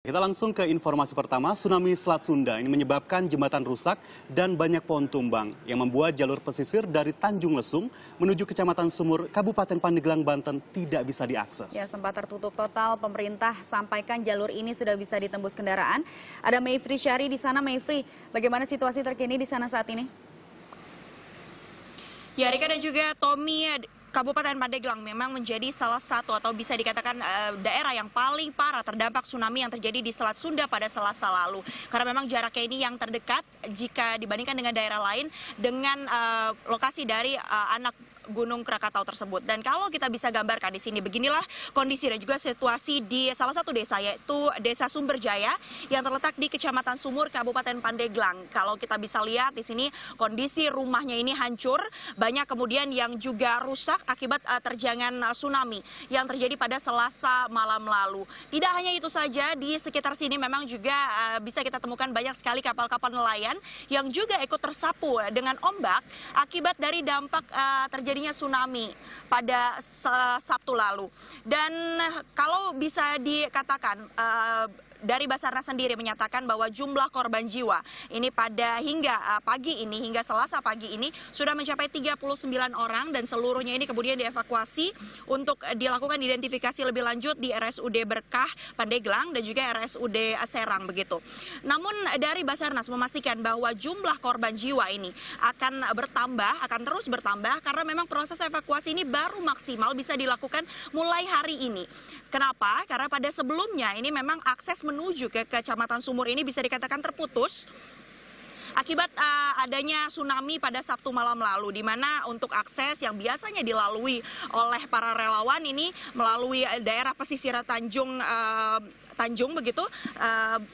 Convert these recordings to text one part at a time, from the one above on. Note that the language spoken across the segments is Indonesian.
Kita langsung ke informasi pertama, tsunami Selat Sunda ini menyebabkan jembatan rusak dan banyak pohon tumbang yang membuat jalur pesisir dari Tanjung Lesung menuju Kecamatan Sumur, Kabupaten Pandeglang, Banten tidak bisa diakses. Ya, sempat tertutup total. Pemerintah sampaikan jalur ini sudah bisa ditembus kendaraan. Ada Mayfri Syari di sana. Mayfri, bagaimana situasi terkini di sana saat ini? Ya, Rika dan juga Tommy, Kabupaten Pandeglang memang menjadi salah satu atau bisa dikatakan daerah yang paling parah terdampak tsunami yang terjadi di Selat Sunda pada Selasa lalu. Karena memang jaraknya ini yang terdekat jika dibandingkan dengan daerah lain dengan lokasi dari anak Gunung Krakatau tersebut. Dan kalau kita bisa gambarkan di sini, beginilah kondisi dan juga situasi di salah satu desa, yaitu Desa Sumberjaya yang terletak di Kecamatan Sumur, Kabupaten Pandeglang. Kalau kita bisa lihat di sini kondisi rumahnya ini hancur, banyak kemudian yang juga rusak akibat terjangan tsunami yang terjadi pada Selasa malam lalu. Tidak hanya itu saja, di sekitar sini memang juga bisa kita temukan banyak sekali kapal-kapal nelayan yang juga ikut tersapu dengan ombak akibat dari dampak terjadinya tsunami pada Sabtu lalu. Dan kalau bisa dikatakan dari Basarnas sendiri menyatakan bahwa jumlah korban jiwa ini pada hingga pagi ini, hingga Selasa pagi ini sudah mencapai 39 orang dan seluruhnya ini kemudian dievakuasi untuk dilakukan identifikasi lebih lanjut di RSUD Berkah Pandeglang dan juga RSUD Serang begitu. Namun dari Basarnas memastikan bahwa jumlah korban jiwa ini akan bertambah, akan terus bertambah karena memang proses evakuasi ini baru maksimal bisa dilakukan mulai hari ini. Kenapa? Karena pada sebelumnya ini memang akses menuju ke Kecamatan Sumur ini bisa dikatakan terputus akibat adanya tsunami pada Sabtu malam lalu, di mana untuk akses yang biasanya dilalui oleh para relawan ini melalui daerah pesisir Tanjung begitu,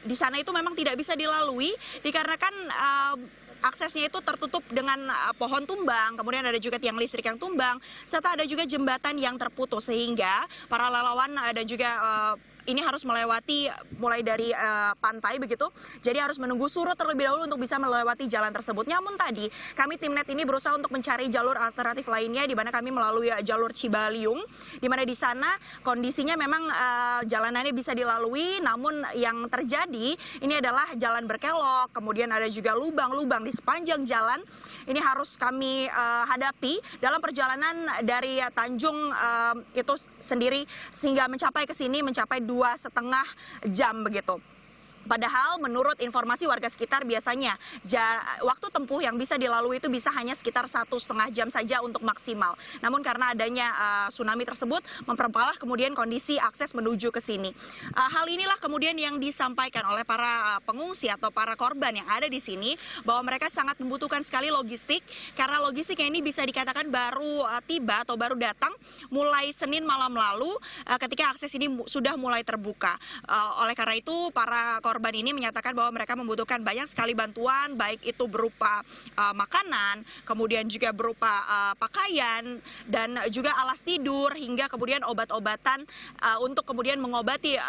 di sana itu memang tidak bisa dilalui dikarenakan aksesnya itu tertutup dengan pohon tumbang, kemudian ada juga tiang listrik yang tumbang, serta ada juga jembatan yang terputus sehingga para relawan dan juga ini harus melewati mulai dari pantai begitu, jadi harus menunggu surut terlebih dahulu untuk bisa melewati jalan tersebut. Namun tadi kami Timnet ini berusaha untuk mencari jalur alternatif lainnya, di mana kami melalui jalur Cibaliung, di mana di sana kondisinya memang jalanannya bisa dilalui, namun yang terjadi ini adalah jalan berkelok, kemudian ada juga lubang-lubang di sepanjang jalan. Ini harus kami hadapi dalam perjalanan dari Tanjung itu sendiri sehingga mencapai ke sini mencapai 2,5 jam begitu. Padahal menurut informasi warga sekitar biasanya waktu tempuh yang bisa dilalui itu bisa hanya sekitar 1,5 jam saja untuk maksimal. Namun karena adanya tsunami tersebut memperparah kemudian kondisi akses menuju ke sini. Hal inilah kemudian yang disampaikan oleh para pengungsi atau para korban yang ada di sini, bahwa mereka sangat membutuhkan sekali logistik karena logistiknya ini bisa dikatakan baru tiba atau baru datang mulai Senin malam lalu ketika akses ini sudah mulai terbuka. Oleh karena itu para korban ini menyatakan bahwa mereka membutuhkan banyak sekali bantuan, baik itu berupa makanan, kemudian juga berupa pakaian, dan juga alas tidur, hingga kemudian obat-obatan untuk kemudian mengobati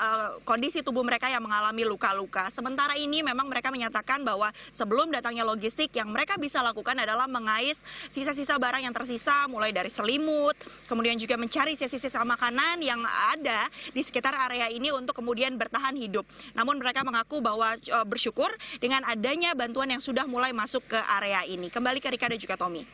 kondisi tubuh mereka yang mengalami luka-luka. Sementara ini memang mereka menyatakan bahwa sebelum datangnya logistik, yang mereka bisa lakukan adalah mengais sisa-sisa barang yang tersisa, mulai dari selimut, kemudian juga mencari sisa-sisa makanan yang ada di sekitar area ini untuk kemudian bertahan hidup. Namun mereka mengaku bahwa bersyukur dengan adanya bantuan yang sudah mulai masuk ke area ini. Kembali ke Rika dan juga Tommy.